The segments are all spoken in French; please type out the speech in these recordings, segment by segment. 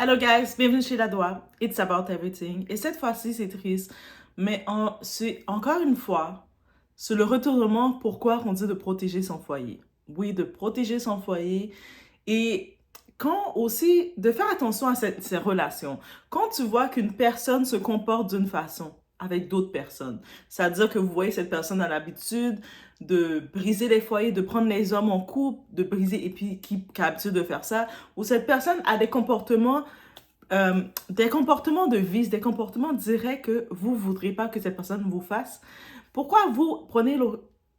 Hello guys, bienvenue chez La Doigt. It's about everything. Et cette fois-ci, c'est triste, mais c'est encore une fois, c'est le retournement pourquoi on dit de protéger son foyer. Oui, de protéger son foyer et quand aussi de faire attention à ces relations. Quand tu vois qu'une personne se comporte d'une façon avec d'autres personnes, c'est-à-dire que vous voyez cette personne a l'habitude de briser les foyers, de prendre les hommes en couple, de briser, et puis qui a l'habitude de faire ça, ou cette personne a des comportements de vice, des comportements directs que vous ne voudrez pas que cette personne vous fasse, pourquoi vous prenez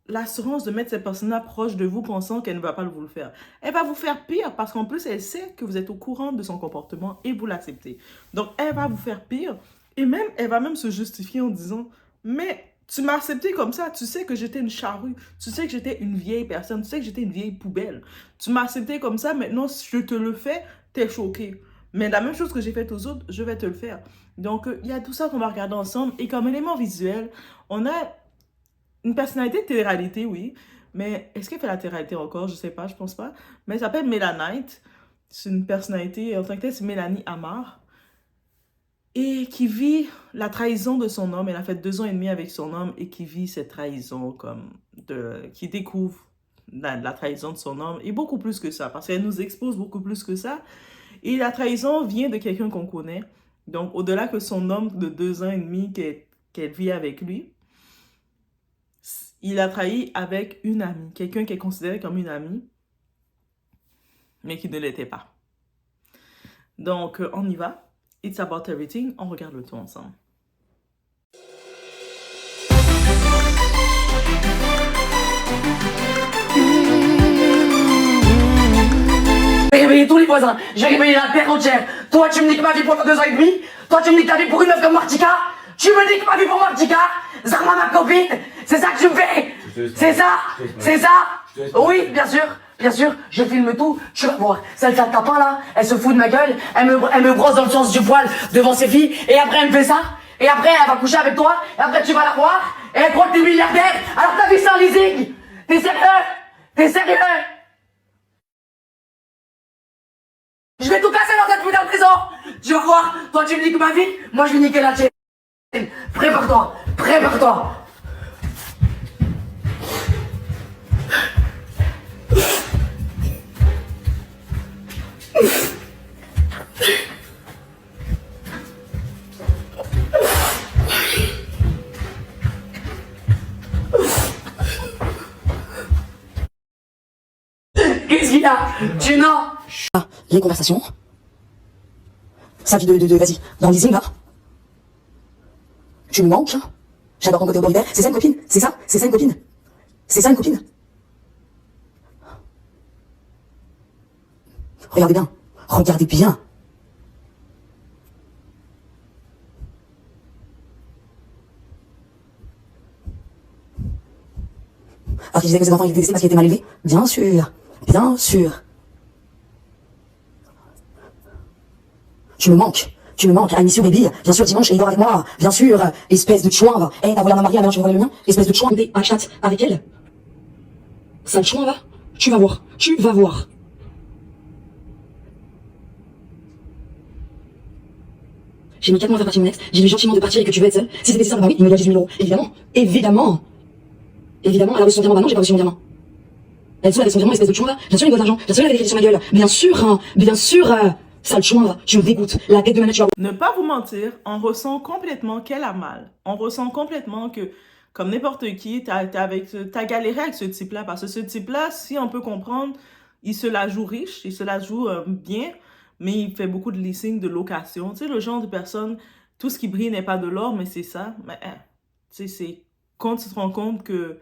l'assurance de mettre cette personne-là proche de vous pensant qu'elle ne va pas vous le faire? Elle va vous faire pire parce qu'en plus, elle sait que vous êtes au courant de son comportement et vous l'acceptez. Donc, elle va vous faire pire et même, elle va même se justifier en disant « Mais tu m'as accepté comme ça, tu sais que j'étais une charrue, tu sais que j'étais une vieille personne, tu sais que j'étais une vieille poubelle. Tu m'as accepté comme ça, maintenant si je te le fais, t'es choqué. Mais la même chose que j'ai faite aux autres, je vais te le faire. » Donc, il y a tout ça qu'on va regarder ensemble. Et comme élément visuel, on a une personnalité de télé-réalité, oui. Mais est-ce qu'elle fait la télé-réalité encore? Je sais pas, je pense pas. Mais elle s'appelle Mélanite. C'est une personnalité, en tant que telle, c'est Mélanie Amar. Et qui vit la trahison de son homme. Elle a fait 2 ans et demi avec son homme et qui vit cette trahison qui découvre la trahison de son homme. Et beaucoup plus que ça, parce qu'elle nous expose beaucoup plus que ça. Et la trahison vient de quelqu'un qu'on connaît. Donc, au-delà que son homme de 2 ans et demi qu'elle vit avec lui, il a trahi avec une amie, quelqu'un qui est considéré comme une amie, mais qui ne l'était pas. Donc, on y va. It's about everything. On regarde le tout ensemble. J'ai réveillé tous les voisins, j'ai réveillé la terre entière. Toi, tu me niques ma vie pour 2 ans et demi. Toi, tu me niques ta vie pour une meuf comme Martika. Tu me niques ma vie pour Martika. Zarma, ma copine. C'est ça que tu me fais. C'est ça. C'est ça. Oui, bien sûr, je filme tout. Tu vas voir. Celle sale tapin là, elle se fout de ma gueule. Elle me brosse dans le sens du poil devant ses filles. Et après, elle me fait ça. Et après, elle va coucher avec toi. Et après, tu vas la voir. Et elle croit que t'es milliardaire. Alors ta vie, c'est un leasing. T'es sérieux? T'es sérieux? Je vais tout casser dans cette putain de prison. Tu vas voir, toi tu me niques ma vie, moi je vais niquer la tienne. Prépare-toi, prépare-toi. Qu'est-ce qu'il y a? Tu n'as Les conversations. Sa vie de vas-y, dans le leasing là. Tu me manques. J'adore ton côté autoritaire. C'est ça une copine? C'est ça? C'est ça une copine? C'est ça une copine? Regardez bien. Regardez bien. Alors qu'il disait que ses enfants étaient décédés parce qu'ils étaient mal élevés? Bien sûr. Bien sûr. Tu me manques, à Mission Baby, bien sûr, dimanche, et il dort avec moi, bien sûr, espèce de chouin, t'as volé un mari, maintenant tu vas voler le mien, espèce de chouin, un chat avec elle, sale chouin, va, tu vas voir, J'ai mis 4 mois à faire partie de mon ex, j'ai mis gentiment de partir et que tu veux être seule, si c'était nécessaire, bah oui, il me doit 18 000 €, évidemment, elle a reçu son virement, bah non, j'ai pas reçu mon virement. Elle seule avec son virement, espèce de chouin, va, bien sûr, il me doit de l'argent, bien sûr, il avait écrit sur ma gueule, bien sûr, sale chouin, va, tu me dégoûtes, la tête de ma nature. Ne pas vous mentir, on ressent complètement qu'elle a mal. On ressent complètement que, comme n'importe qui, t'as galéré avec ce type-là. Parce que ce type-là, si on peut comprendre, il se la joue riche, il se la joue bien, mais il fait beaucoup de leasing, de location. Tu sais, le genre de personne, tout ce qui brille n'est pas de l'or, mais c'est ça. Mais, tu sais, c'est quand tu te rends compte que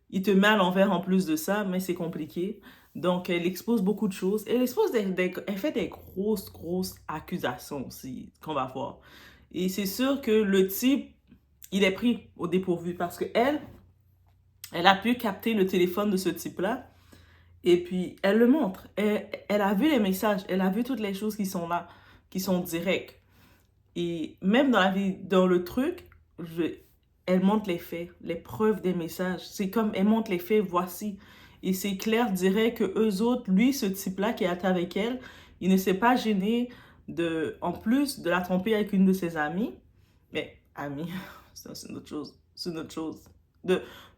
il te met à l'envers en plus de ça, mais c'est compliqué. Donc, elle expose beaucoup de choses. Elle fait des grosses accusations aussi qu'on va voir. Et c'est sûr que le type, il est pris au dépourvu parce que elle a pu capter le téléphone de ce type-là. Et puis, elle le montre. Elle a vu les messages. Elle a vu toutes les choses qui sont là, qui sont directes. Et même dans le truc, elle montre les faits, les preuves des messages. C'est comme, elle montre les faits, voici. Et c'est clair, dirait que eux autres, lui, ce type-là qui est avec elle, il ne s'est pas gêné en plus de la tromper avec une de ses amies, mais amis, c'est une autre chose, c'est une autre chose.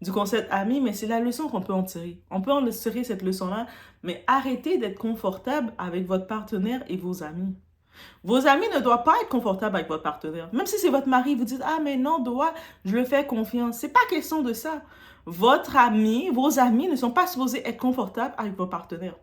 Du concept ami, mais c'est la leçon qu'on peut en tirer. On peut en tirer cette leçon-là, mais arrêtez d'être confortable avec votre partenaire et vos amis. Vos amis ne doivent pas être confortables avec votre partenaire. Même si c'est votre mari, vous dites, ah mais non, je le fais confiance. C'est pas question de ça. Votre ami, vos amis ne sont pas supposés être confortables avec votre partenaire.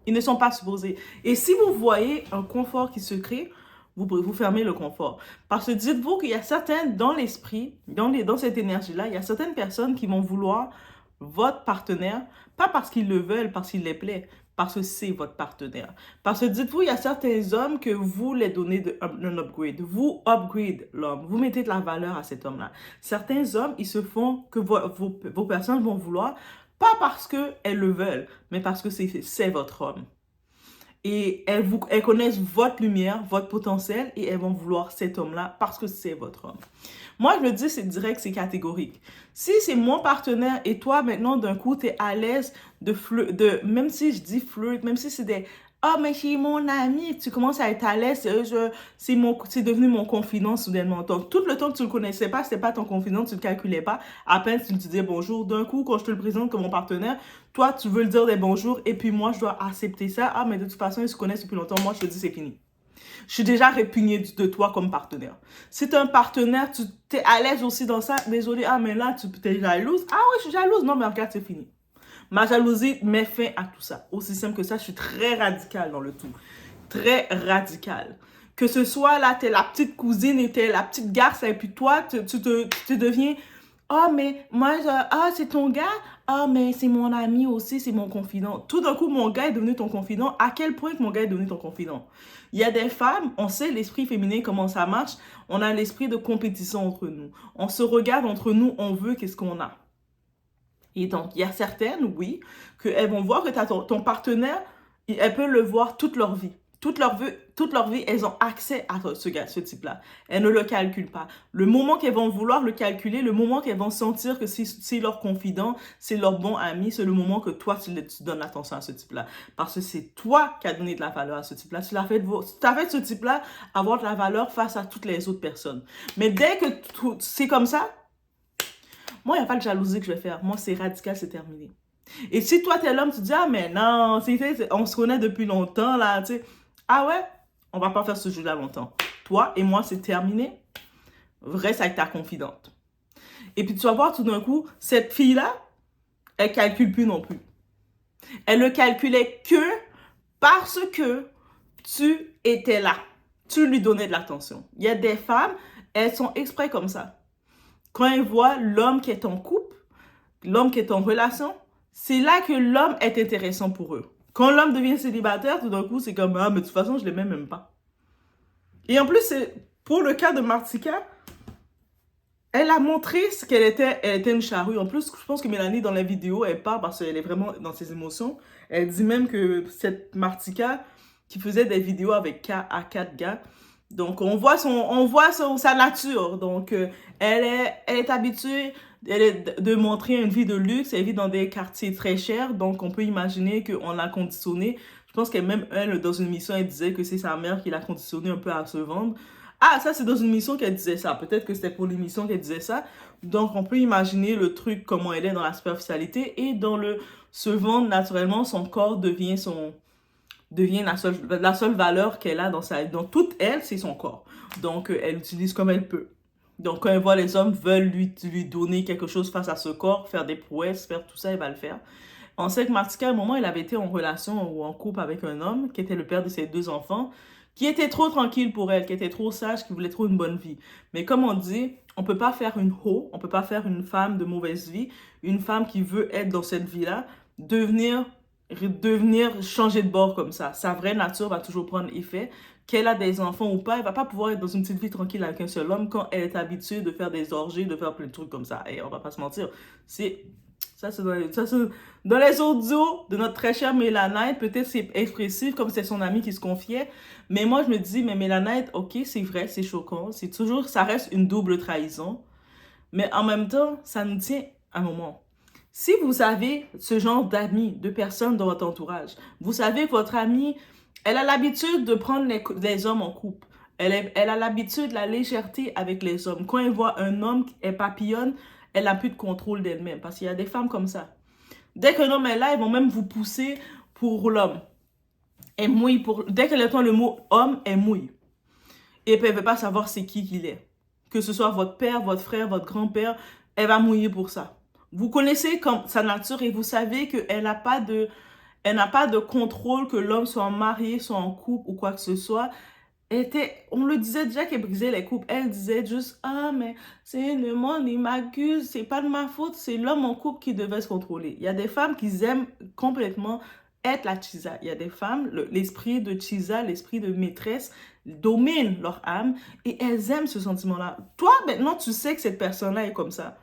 Ils ne sont pas supposés. Et si vous voyez un confort qui se crée, vous fermez le confort. Parce que dites-vous qu'il y a certaines, dans l'esprit, dans cette énergie-là, il y a certaines personnes qui vont vouloir votre partenaire, pas parce qu'ils le veulent, parce qu'il les plaît, parce que c'est votre partenaire. Parce que dites-vous, il y a certains hommes que vous les donnez un upgrade. Vous upgrade l'homme. Vous mettez de la valeur à cet homme-là. Certains hommes, ils se font que vos personnes vont vouloir, pas parce qu'elles le veulent, mais parce que c'est votre homme. Et elles connaissent votre lumière, votre potentiel, et elles vont vouloir cet homme-là parce que c'est votre homme. Moi, je le dis, c'est direct, c'est catégorique. Si c'est mon partenaire et toi, maintenant, d'un coup, tu es à l'aise même si je dis flirt, même si c'est des « Ah, mais c'est mon ami », tu commences à être à l'aise, c'est devenu mon confident soudainement. Donc, tout le temps que tu le connaissais pas, c'était pas ton confident, tu le calculais pas. À peine tu lui disais bonjour, d'un coup, quand je te le présente comme mon partenaire, toi, tu veux le dire des bonjours et puis moi, je dois accepter ça. Ah, mais de toute façon, ils se connaissent depuis longtemps. Moi, je te dis, c'est fini. Je suis déjà répugnée de toi comme partenaire. Si tu es un partenaire, tu es à l'aise aussi dans ça. Désolé, ah, mais là, tu es jalouse. Ah ouais, je suis jalouse. Non, mais regarde, c'est fini. Ma jalousie met fin à tout ça. Aussi simple que ça, je suis très radicale dans le tout. Très radicale. Que ce soit là, tu es la petite cousine et tu es la petite garce et puis toi, tu deviens... Ah, mais moi, c'est ton gars. Ah, mais c'est mon ami aussi, c'est mon confident. Tout d'un coup, mon gars est devenu ton confident. À quel point que mon gars est devenu ton confident? Il y a des femmes, on sait l'esprit féminin, comment ça marche. On a l'esprit de compétition entre nous. On se regarde entre nous, on veut qu'est-ce qu'on a. Et donc, il y a certaines, oui, qu'elles vont voir que ton partenaire, elles peuvent le voir toute leur vie. Toute leur vie, elles ont accès à ce type-là. Elles ne le calculent pas. Le moment qu'elles vont vouloir le calculer, le moment qu'elles vont sentir que c'est leur confident, c'est leur bon ami, c'est le moment que toi, tu donnes l'attention à ce type-là. Parce que c'est toi qui as donné de la valeur à ce type-là. Tu as fait ce type-là avoir de la valeur face à toutes les autres personnes. Mais dès que c'est comme ça, moi, il n'y a pas de jalousie que je vais faire. Moi, c'est radical, c'est terminé. Et si toi, t'es l'homme, tu dis, ah, mais non, on se connaît depuis longtemps, là, tu sais. Ah ouais, on va pas faire ce jeu-là longtemps. Toi et moi, c'est terminé. Reste avec ta confidente. Et puis tu vas voir tout d'un coup, cette fille-là, elle calcule plus non plus. Elle ne calculait que parce que tu étais là. Tu lui donnais de l'attention. Il y a des femmes, elles sont exprès comme ça. Quand elles voient l'homme qui est en couple, l'homme qui est en relation, c'est là que l'homme est intéressant pour eux. Quand l'homme devient célibataire, tout d'un coup, c'est comme « Ah, mais de toute façon, je ne l'aimais même pas. » Et en plus, pour le cas de Martika, elle a montré ce qu'elle était. Elle était une charrue. En plus, je pense que Mélanie, dans la vidéo, elle parle parce qu'elle est vraiment dans ses émotions. Elle dit même que cette Martika qui faisait des vidéos avec 4 gars. Donc, on voit sa nature. Donc, elle est habituée de montrer une vie de luxe. Elle vit dans des quartiers très chers. Donc, on peut imaginer qu'on l'a conditionnée. Je pense qu'elle, même elle, dans une émission, elle disait que c'est sa mère qui l'a conditionnée un peu à se vendre. Ah, ça, c'est dans une émission qu'elle disait ça. Peut-être que c'était pour l'émission qu'elle disait ça. Donc, on peut imaginer le truc, comment elle est dans la superficialité. Et dans le se vendre naturellement, son corps devient la seule valeur qu'elle a dans toute elle, c'est son corps. Donc, elle l'utilise comme elle peut. Donc, quand elle voit les hommes veulent lui donner quelque chose face à ce corps, faire des prouesses, faire tout ça, elle va le faire. On sait que Martika, à un moment, elle avait été en relation ou en couple avec un homme qui était le père de ses 2 enfants, qui était trop tranquille pour elle, qui était trop sage, qui voulait trop une bonne vie. Mais comme on dit, on peut pas faire une hoe, on peut pas faire une femme de mauvaise vie, une femme qui veut être dans cette vie-là, devenir changer de bord comme ça. Sa vraie nature va toujours prendre effet. Qu'elle a des enfants ou pas, elle va pas pouvoir être dans une petite vie tranquille avec un seul homme quand elle est habituée de faire des orgies, de faire plein de trucs comme ça. Et on va pas se mentir, c'est dans les audios de notre très chère Mélanette. Peut-être c'est expressif comme c'est son ami qui se confiait. Mais moi, je me dis, mais Mélanette, ok, c'est vrai, c'est choquant. Ça reste une double trahison. Mais en même temps, ça nous tient à un moment. Si vous avez ce genre d'amis, de personnes dans votre entourage, vous savez que votre ami Elle a l'habitude de prendre les hommes en couple. Elle a l'habitude de la légèreté avec les hommes. Quand elle voit un homme, elle papillonne, elle n'a plus de contrôle d'elle-même. Parce qu'il y a des femmes comme ça. Dès qu'un homme est là, ils vont même vous pousser pour l'homme. Elle mouille pour... Dès qu'elle entend le mot homme, elle mouille. Et puis elle ne veut pas savoir c'est qui qu'il est. Que ce soit votre père, votre frère, votre grand-père, elle va mouiller pour ça. Vous connaissez comme sa nature et vous savez qu'elle n'a pas de contrôle que l'homme soit marié, soit en couple ou quoi que ce soit. On le disait déjà qu'elle brisait les couples. Elle disait juste, ah, mais c'est le monde, il m'accuse, c'est pas de ma faute, c'est l'homme en couple qui devait se contrôler. Il y a des femmes qui aiment complètement être la Chisa. Il y a des femmes, l'esprit de Chisa, l'esprit de maîtresse, domine leur âme et elles aiment ce sentiment-là. Toi, maintenant, tu sais que cette personne-là est comme ça.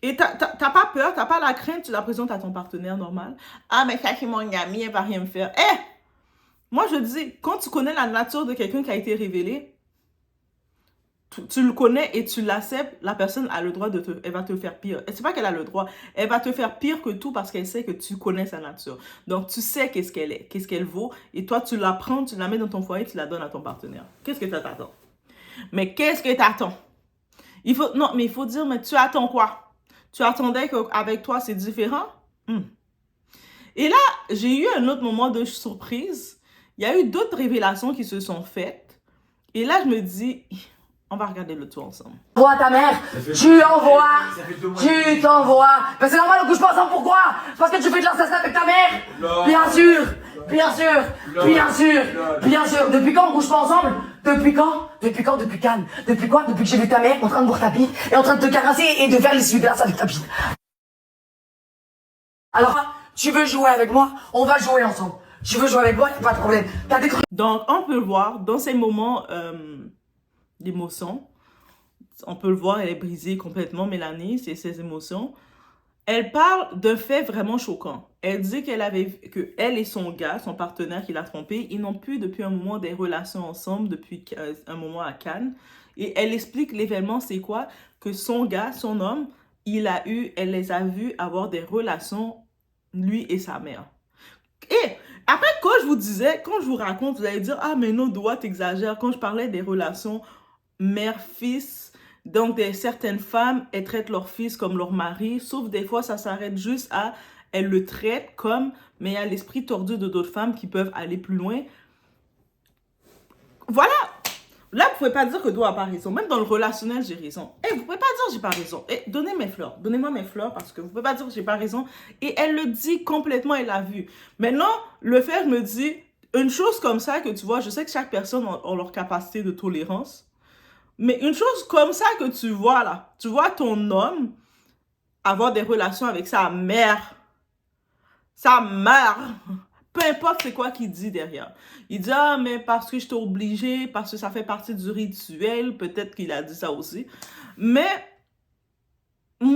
Et t'as pas peur, t'as pas la crainte, tu la présentes à ton partenaire normal. Ah, mais ça, c'est mon ami, elle va rien me faire. Moi, je dis, quand tu connais la nature de quelqu'un qui a été révélé, tu le connais et tu l'acceptes, la personne a le droit elle va te faire pire. Et c'est pas qu'elle a le droit, elle va te faire pire que tout parce qu'elle sait que tu connais sa nature. Donc, tu sais qu'est-ce qu'elle est, qu'est-ce qu'elle vaut, et toi, tu la prends, tu la mets dans ton foyer, tu la donnes à ton partenaire. Qu'est-ce que tu t'attends? Mais qu'est-ce que tu attends? Non, mais il faut dire, mais tu attends quoi? Tu attendais qu'avec toi, c'est différent? Et là, j'ai eu un autre moment de surprise. Il y a eu d'autres révélations qui se sont faites. Et là, je me dis, on va regarder le tout ensemble. Envoie ta mère, tu t'envoies. Ben c'est normal, on couche pas ensemble, pourquoi? Parce que tu fais de l'assassinat avec ta mère? Bien sûr. Depuis quand on couche pas ensemble? Depuis quand? Depuis quand? Depuis quoi? Depuis que j'ai vu ta mère en train de boire ta bite et en train de te caresser et de faire l'essuie-glace avec ta bite. Alors, tu veux jouer avec moi? On va jouer ensemble. Tu veux jouer avec moi? Pas de problème. Donc, on peut le voir dans ces moments d'émotion. On peut le voir, elle est brisée complètement, Mélanie, c'est ses émotions. Elle parle d'un fait vraiment choquant. Elle dit que elle et son gars, son partenaire qui l'a trompé, ils n'ont plus depuis un moment des relations ensemble, depuis un moment à Cannes. Et elle explique l'événement, c'est quoi? Que son gars, son homme, elle les a vus avoir des relations, lui et sa mère. Et après, quand je vous raconte, vous allez dire, ah, mais non, Doua, t'exagères. Quand je parlais des relations mère-fils, donc certaines femmes, elles traitent leur fils comme leur mari, sauf des fois, ça s'arrête juste à, elles le traitent comme, mais il y a l'esprit tordu de d'autres femmes qui peuvent aller plus loin. Voilà. Là, vous ne pouvez pas dire que Doua n'a pas raison. Même dans le relationnel, j'ai raison. Vous ne pouvez pas dire que j'ai pas raison. Donnez mes fleurs. Donnez-moi mes fleurs parce que vous ne pouvez pas dire que j'ai pas raison. Et elle le dit complètement, elle l'a vu. Maintenant, le fait, je me dis, une chose comme ça que tu vois, je sais que chaque personne a leur capacité de tolérance. Mais une chose comme ça que tu vois là, tu vois ton homme avoir des relations avec sa mère. Sa mère. Peu importe c'est quoi qu'il dit derrière. Il dit, ah, mais parce que je t'ai obligé, parce que ça fait partie du rituel. Peut-être qu'il a dit ça aussi. Mais, pour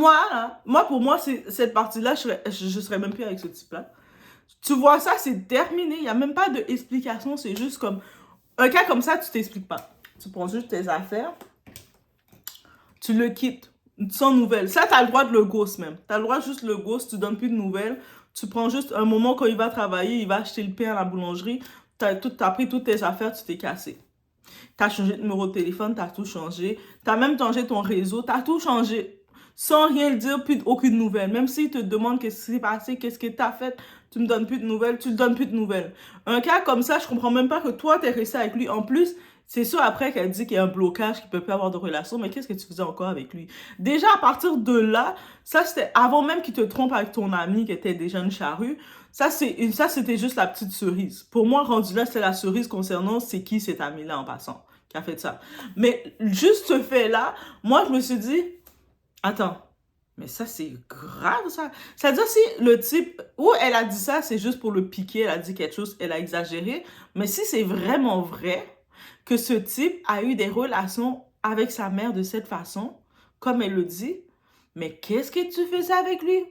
moi, cette partie-là, je serais même plus avec ce type-là. Tu vois ça, c'est terminé. Il n'y a même pas d'explication. C'est juste comme, un cas comme ça, tu t'expliques pas. Tu prends juste tes affaires. Tu le quittes. Sans nouvelles. Ça, tu as le droit de le ghost même. Tu as le droit juste de le ghost. Tu donnes plus de nouvelles. Tu prends juste un moment quand il va travailler, il va acheter le pain à la boulangerie, tu as pris toutes tes affaires, tu t'es cassé. Tu as changé de numéro de téléphone, tu as tout changé. Tu as même changé ton réseau, tu as tout changé. Sans rien dire, plus aucune nouvelle. Même s'il te demande qu'est-ce qui s'est passé, qu'est-ce que tu as fait, tu me donnes plus de nouvelles, tu ne donnes plus de nouvelles. Un cas comme ça, je comprends même pas que toi, tu es resté avec lui. En plus, c'est sûr après qu'elle dit qu'il y a un blocage, qu'il ne peut plus avoir de relation, mais qu'est-ce que tu faisais encore avec lui? Déjà, à partir de là, ça c'était avant même qu'il te trompe avec ton ami qui était déjà une charrue. Ça, c'était juste la petite cerise. Pour moi, rendu là, c'est la cerise concernant c'est qui cet ami-là en passant qui a fait ça. Mais juste ce fait-là, moi, je me suis dit, attends, mais ça, c'est grave, ça. C'est-à-dire, si le type, ou elle a dit ça, c'est juste pour le piquer, elle a dit quelque chose, elle a exagéré. Mais si c'est vraiment vrai que ce type a eu des relations avec sa mère de cette façon, comme elle le dit, mais qu'est-ce que tu faisais avec lui?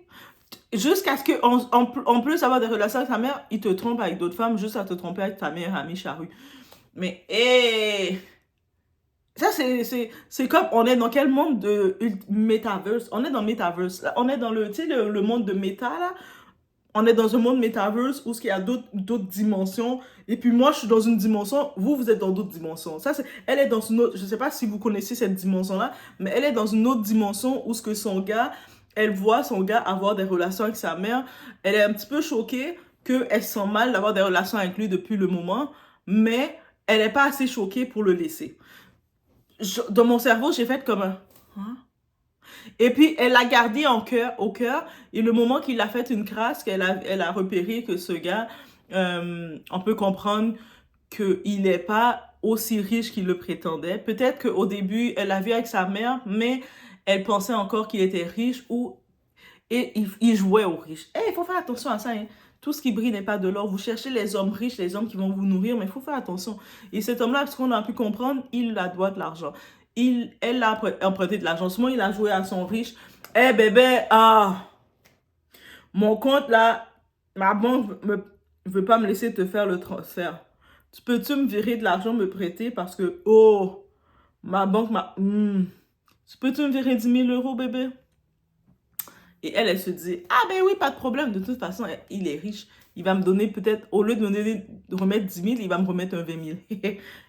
Jusqu'à ce qu'en plus d'avoir des relations avec sa mère, il te trompe avec d'autres femmes, juste à te tromper avec ta meilleure amie charrue. Mais, ça, c'est comme, on est dans quel monde de metaverse? On est dans metaverse. On est dans le monde de méta, là. on est dans un monde metaverse où il y a d'autres dimensions. Et puis moi, je suis dans une dimension, vous êtes dans d'autres dimensions. Ça, elle est dans une autre, je ne sais pas si vous connaissez cette dimension-là, mais elle est dans une autre dimension où ce que son gars, elle voit son gars avoir des relations avec sa mère. Elle est un petit peu choquée qu'elle se sent mal d'avoir des relations avec lui depuis le moment, mais elle n'est pas assez choquée pour le laisser. Dans mon cerveau, j'ai fait comme un... Hein? Et puis, elle l'a gardé au cœur. Et le moment qu'il a fait une crasse, elle a repéré que ce gars, on peut comprendre qu'il n'est pas aussi riche qu'il le prétendait. Peut-être qu'au début, elle l'a vu avec sa mère, mais elle pensait encore qu'il était riche et il jouait aux riches. Il faut faire attention à ça. Hein. Tout ce qui brille n'est pas de l'or. Vous cherchez les hommes riches, les hommes qui vont vous nourrir, mais il faut faire attention. Et cet homme-là, parce qu'on a pu comprendre, il la doit de l'argent. Elle a emprunté de l'argent. Souvent, il a joué à son riche. Bébé, mon compte là, ma banque ne veut pas me laisser te faire le transfert. Peux-tu me virer de l'argent, me prêter parce que, ma banque m'a... Peux-tu me virer 10 000 euros, bébé? Et elle se dit, ben oui, pas de problème. De toute façon, il est riche. Il va me donner peut-être, au lieu de remettre 10 000, il va me remettre un 20 000.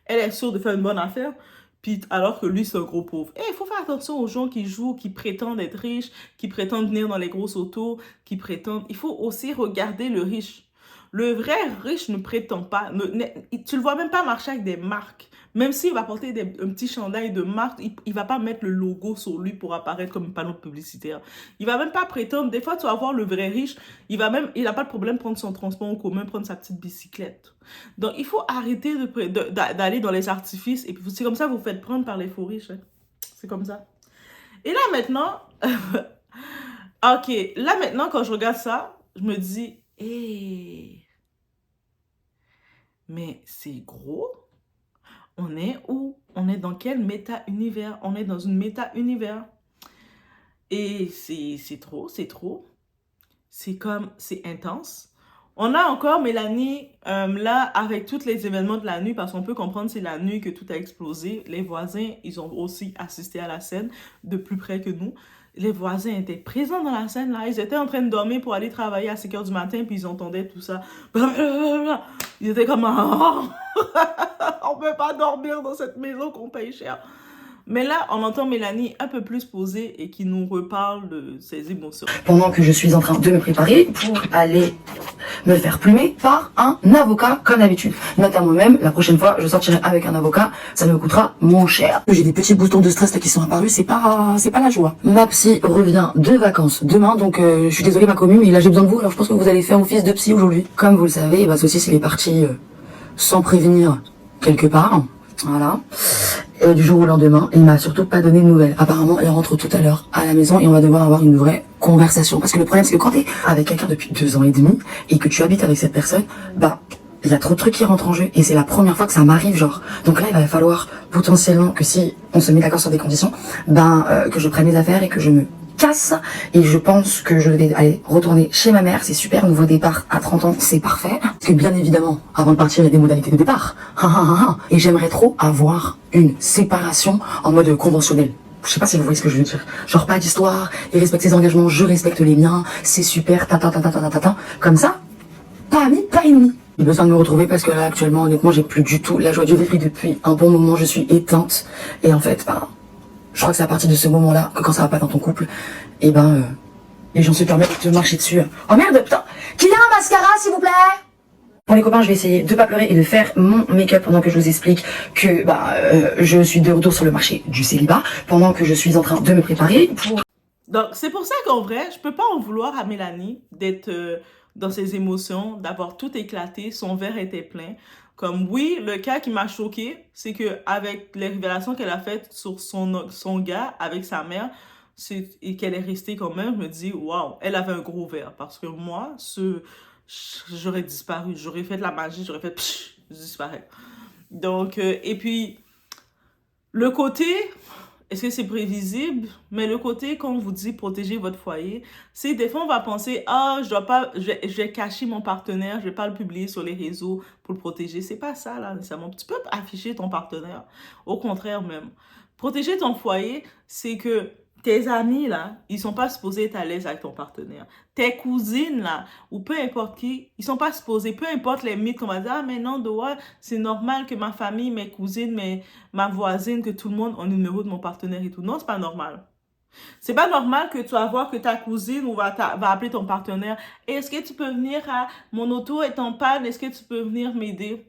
Elle est sûre de faire une bonne affaire. Puis alors que lui, c'est un gros pauvre. Il faut faire attention aux gens qui jouent, qui prétendent être riches, qui prétendent venir dans les grosses autos, qui prétendent... Il faut aussi regarder le riche. Le vrai riche ne prétend pas... tu le vois même pas marcher avec des marques. Même s'il va porter un petit chandail de marque, il va pas mettre le logo sur lui pour apparaître comme un panneau publicitaire. Il va même pas prétendre. Des fois, tu vas voir le vrai riche, il n'a pas de problème de prendre son transport en commun, prendre sa petite bicyclette. Donc, il faut arrêter d'aller dans les artifices. Et puis, c'est comme ça que vous faites prendre par les faux riches. Hein. C'est comme ça. Et là, maintenant... ok, là, maintenant, quand je regarde ça, je me dis... mais c'est gros. On est où? On est dans quel méta-univers? On est dans une méta-univers. Et c'est trop. C'est intense. On a encore Mélanie, là, avec tous les événements de la nuit, parce qu'on peut comprendre c'est la nuit que tout a explosé. Les voisins, ils ont aussi assisté à la scène de plus près que nous. Les voisins étaient présents dans la scène, là. Ils étaient en train de dormir pour aller travailler à 5 h du matin, puis ils entendaient tout ça. Ils étaient comme... on peut pas dormir dans cette maison qu'on paye cher. Mais là, on entend Mélanie un peu plus posée et qui nous reparle de ses émotions. Pendant que je suis en train de me préparer pour aller me faire plumer par un avocat, comme d'habitude. Note à moi-même, la prochaine fois, je sortirai avec un avocat, ça me coûtera moins cher. J'ai des petits boutons de stress là, qui sont apparus, c'est pas la joie. Ma psy revient de vacances demain, donc je suis désolée ma commune, mais là j'ai besoin de vous, alors je pense que vous allez faire office de psy aujourd'hui. Comme vous le savez, Saucisse il est parti sans prévenir quelque part. Voilà. Et du jour au lendemain, il m'a surtout pas donné de nouvelles. Apparemment, il rentre tout à l'heure à la maison et on va devoir avoir une vraie conversation. Parce que le problème, c'est que quand t'es avec quelqu'un depuis 2 ans et demi et que tu habites avec cette personne, il y a trop de trucs qui rentrent en jeu et c'est la première fois que ça m'arrive, genre. Donc là, il va falloir potentiellement que si on se met d'accord sur des conditions, que je prenne les affaires et que je me casse. Et je pense que je vais aller retourner chez ma mère. C'est super, nouveau départ à 30 ans, c'est parfait. Parce que bien évidemment, avant de partir, il y a des modalités de départ. Et j'aimerais trop avoir une séparation en mode conventionnel. Je sais pas si vous voyez ce que je veux dire. Genre pas d'histoire, il respecte ses engagements, je respecte les miens, c'est super, comme ça, pas ami, pas ennemi. J'ai besoin de me retrouver parce que là, actuellement, honnêtement, j'ai plus du tout la joie de vivre depuis un bon moment, je suis éteinte. Et en fait, je crois que c'est à partir de ce moment-là que quand ça va pas dans ton couple, les gens se permettent de marcher dessus. Oh merde, putain, qu'il y a un mascara, s'il vous plaît? Pour les copains, je vais essayer de pas pleurer et de faire mon make-up pendant que je vous explique que je suis de retour sur le marché du célibat, pendant que je suis en train de me préparer pour... Donc, c'est pour ça qu'en vrai, je peux pas en vouloir à Mélanie d'être dans ses émotions, d'avoir tout éclaté, son verre était plein. Comme oui, le cas qui m'a choqué, c'est que avec les révélations qu'elle a faites sur son gars avec sa mère, et qu'elle est restée quand même, je me dis, waouh, elle avait un gros verre. Parce que moi, j'aurais disparu, j'aurais fait de la magie, j'aurais fait, je disparais. Donc, et puis, le côté, est-ce que c'est prévisible? Mais le côté, quand on vous dit protéger votre foyer, c'est des fois on va penser, je vais cacher mon partenaire, je vais pas le publier sur les réseaux pour le protéger. C'est pas ça, là, nécessairement. Tu peux afficher ton partenaire. Au contraire, même. Protéger ton foyer, c'est que tes amis, là, ils sont pas supposés être à l'aise avec ton partenaire. Tes cousines, là, ou peu importe qui, ils sont pas supposés, peu importe les mythes qu'on va dire, ah, mais non, Doa, c'est normal que ma famille, mes cousines, ma voisine, que tout le monde ait le numéro de mon partenaire et tout. Non, c'est pas normal. C'est pas normal que tu vas voir que ta cousine ou va appeler ton partenaire. Est-ce que tu peux venir à mon auto est en panne? Est-ce que tu peux venir m'aider?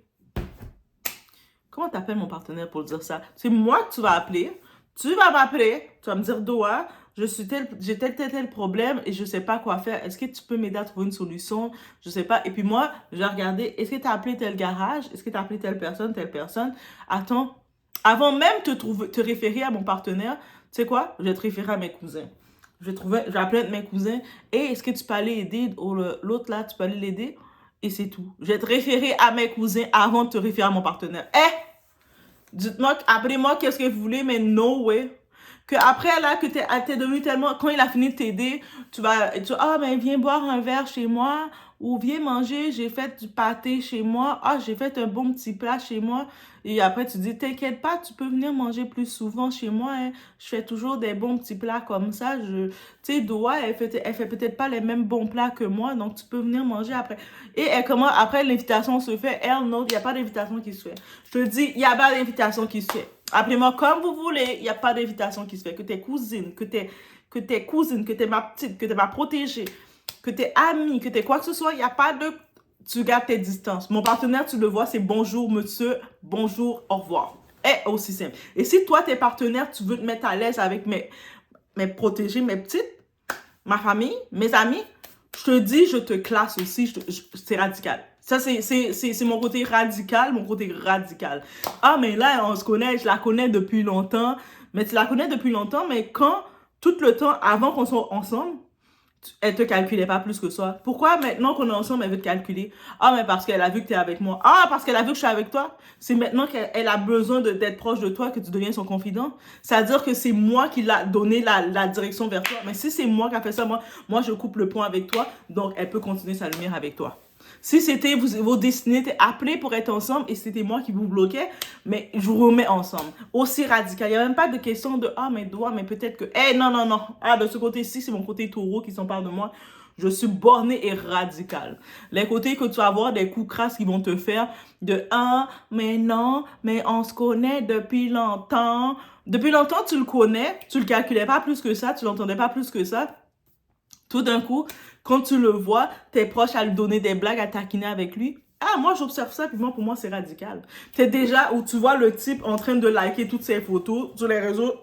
Comment t'appelles mon partenaire pour dire ça? C'est moi que tu vas appeler. Tu vas m'appeler. Tu vas me dire, Doa, j'ai tel problème et je sais pas quoi faire. Est-ce que tu peux m'aider à trouver une solution? Je sais pas. Et puis moi, je vais regarder, est-ce que tu as appelé tel garage? Est-ce que tu as appelé telle personne, telle personne? Attends. Avant même de te référer à mon partenaire, tu sais quoi? Je vais te référer à mes cousins. Je vais appeler un de mes cousins. Et est-ce que tu peux aller aider? L'autre là, tu peux aller l'aider? Et c'est tout. Je vais te référer à mes cousins avant de te référer à mon partenaire. Dites-moi, appelez-moi qu'est-ce que vous voulez, mais no way. Que après là, que t'es devenu tellement, quand il a fini de t'aider, ah, mais viens boire un verre chez moi, ou viens manger, j'ai fait du pâté chez moi, ah, j'ai fait un bon petit plat chez moi. Et après, tu dis, t'inquiète pas, tu peux venir manger plus souvent chez moi, hein. Je fais toujours des bons petits plats comme ça. Tu sais, Doa, elle fait peut-être pas les mêmes bons plats que moi, donc tu peux venir manger après. Et après, l'invitation se fait. Elle, non, il n'y a pas d'invitation qui se fait. Je te dis, il n'y a pas d'invitation qui se fait. Appelez-moi comme vous voulez, il n'y a pas d'invitation qui se fait. Que tes cousines, que t'es ma petite, que t'es ma protégée, que t'es amie, que t'es quoi que ce soit, il n'y a pas de... Tu gardes tes distances. Mon partenaire, tu le vois, c'est bonjour monsieur, bonjour, au revoir. Et aussi simple. Et si toi, tes partenaires, tu veux te mettre à l'aise avec mes protégés, mes petites, ma famille, mes amis, je te dis, je te classe aussi, c'est radical. Ça, c'est mon côté radical, Ah, mais là, on se connaît, je la connais depuis longtemps. Mais tu la connais depuis longtemps, mais quand, tout le temps, avant qu'on soit ensemble, elle te calculait pas plus que ça. Pourquoi maintenant qu'on est ensemble, elle veut te calculer? Ah, mais parce qu'elle a vu que tu es avec moi. Ah, parce qu'elle a vu que je suis avec toi. C'est maintenant qu'elle a besoin d'être proche de toi que tu deviens son confident. C'est-à-dire que c'est moi qui l'a donné la direction vers toi. Mais si c'est moi qui a fait ça, moi, je coupe le pont avec toi. Donc, elle peut continuer sa lumière avec toi. Si c'était vos destinées étaient appelées pour être ensemble et c'était moi qui vous bloquais, mais je vous remets ensemble. Aussi radical. Il n'y a même pas de question de ah, mais doigt, mais peut-être que. Non. Ah, de ce côté-ci, c'est mon côté taureau qui s'empare de moi. Je suis bornée et radicale. Les côtés que tu vas avoir des coups crasses qui vont te faire de ah, mais non, mais on se connaît depuis longtemps. Depuis longtemps, tu le connais, tu le calculais pas plus que ça, tu l'entendais pas plus que ça. Tout d'un coup, quand tu le vois, t'es proche à lui donner des blagues, à taquiner avec lui. Ah, moi, j'observe ça, puis pour moi, c'est radical. T'es déjà où tu vois le type en train de liker toutes ses photos sur les réseaux.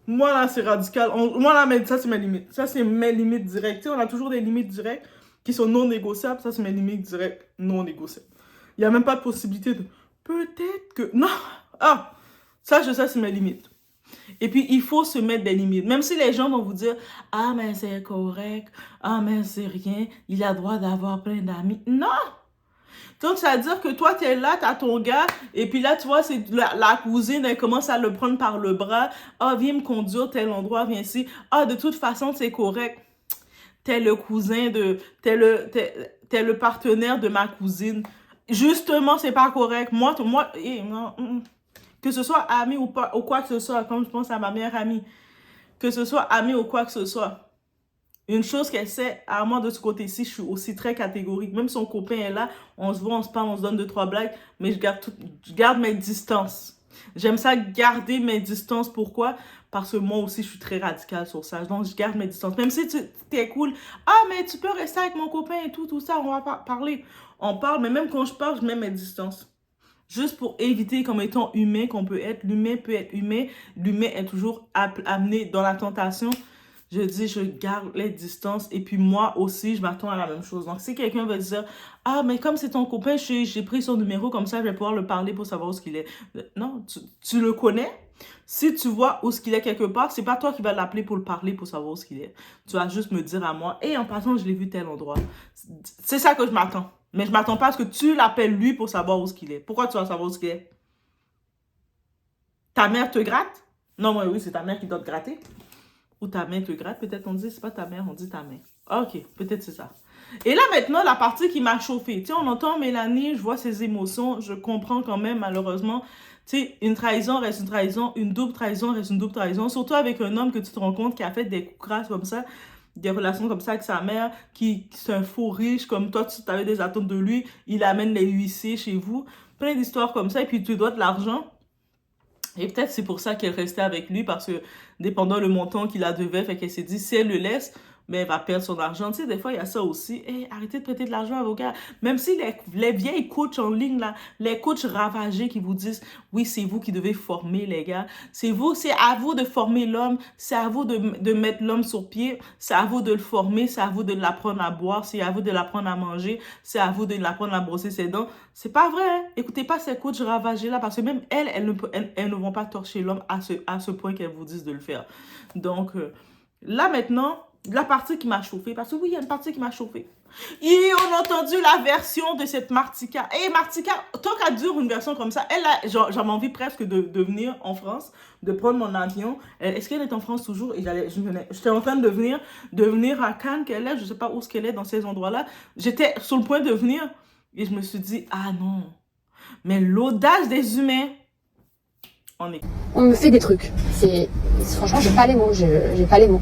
Moi, là, c'est radical. Moi, là, mais ça, c'est mes limites. Ça, c'est mes limites directes. Tu sais, on a toujours des limites directes qui sont non négociables. Ça, c'est mes limites directes non négociables. Il n'y a même pas de possibilité de peut-être que... Non! Ah! Ça, c'est mes limites. Et puis, il faut se mettre des limites. Même si les gens vont vous dire « Ah, mais c'est correct. Ah, mais c'est rien. Il a le droit d'avoir plein d'amis. » Non! Donc, ça veut dire que toi, tu es là, tu as ton gars, et puis là, tu vois, c'est la cousine, elle commence à le prendre par le bras. « Ah, viens me conduire tel endroit, viens ici. Ah, de toute façon, c'est correct. T'es le cousin de... T'es le partenaire de ma cousine. Justement, c'est pas correct. Non. Que ce soit ami ou pas, ou quoi que ce soit, comme je pense à ma meilleure amie, que ce soit ami ou quoi que ce soit, une chose qu'elle sait, à moi de ce côté-ci, je suis aussi très catégorique. Même son copain est là, on se voit, on se parle, on se donne 2-3 blagues, mais je garde mes distances. J'aime ça garder mes distances. Pourquoi? Parce que moi aussi, je suis très radicale sur ça. Donc, je garde mes distances. Même si t'es cool, ah, mais tu peux rester avec mon copain et tout ça, on va parler. On parle, mais même quand je parle, je mets mes distances. Juste pour éviter, comme étant humain qu'on peut être. L'humain peut être humain. L'humain est toujours amené dans la tentation. Je dis, je garde les distances. Et puis moi aussi, je m'attends à la même chose. Donc, si quelqu'un veut dire, ah, mais comme c'est ton copain, j'ai pris son numéro, comme ça, je vais pouvoir le parler pour savoir où ce qu'il est. Non, tu le connais. Si tu vois où ce qu'il est quelque part, c'est pas toi qui vas l'appeler pour le parler, pour savoir où ce qu'il est. Tu vas juste me dire à moi, et en passant, je l'ai vu tel endroit. C'est ça que je m'attends. Mais je m'attends pas à ce que tu l'appelles lui pour savoir où ce qu'il est. Pourquoi tu vas savoir où ce qu'il est? Ta mère te gratte? Non, moi, oui, c'est ta mère qui doit te gratter. Ou ta mère te gratte. Peut-être on dit, c'est pas ta mère, on dit ta mère. Ok, peut-être c'est ça. Et là, maintenant, la partie qui m'a chauffée. Tu sais, on entend Mélanie, je vois ses émotions, je comprends quand même, malheureusement. Tu sais, une trahison reste une trahison, une double trahison reste une double trahison. Surtout avec un homme que tu te rends compte qui a fait des coups crasses comme ça, des relations comme ça avec sa mère, qui c'est un faux riche, comme toi, tu avais des attentes de lui, il amène les huissiers chez vous. Plein d'histoires comme ça, et puis tu dois de l'argent. Et peut-être c'est pour ça qu'elle restait avec lui, parce que dépendant le montant qu'il la devait, fait qu'elle s'est dit, si elle le laisse, mais elle va perdre son argent. Tu sais, des fois, il y a ça aussi. Hey, arrêtez de prêter de l'argent à vos gars. Même si les vieilles coachs en ligne, là, les coachs ravagés qui vous disent, oui, c'est vous qui devez former les gars. C'est vous, c'est à vous de former l'homme. C'est à vous de mettre l'homme sur pied. C'est à vous de le former. C'est à vous de l'apprendre à boire. C'est à vous de l'apprendre à manger. C'est à vous de l'apprendre à brosser ses dents. C'est pas vrai, hein? Écoutez pas ces coachs ravagés là, parce que même elles ne vont pas torcher l'homme à ce point qu'elles vous disent de le faire. Donc, là maintenant, la partie qui m'a chauffée, parce que oui, il y a une partie qui m'a chauffée. Et on a entendu la version de cette Martika. Et Martika, tant qu'à dire une version comme ça, elle a, j'avais envie presque de venir en France, de prendre mon avion. Est-ce qu'elle est en France toujours? Et j'étais en train de venir à Cannes, qu'elle est, je ne sais pas où ce qu'elle est dans ces endroits-là. J'étais sur le point de venir et je me suis dit, ah non, mais l'audace des humains, on me fait des trucs. Franchement, j'ai pas les mots. J'ai pas les mots.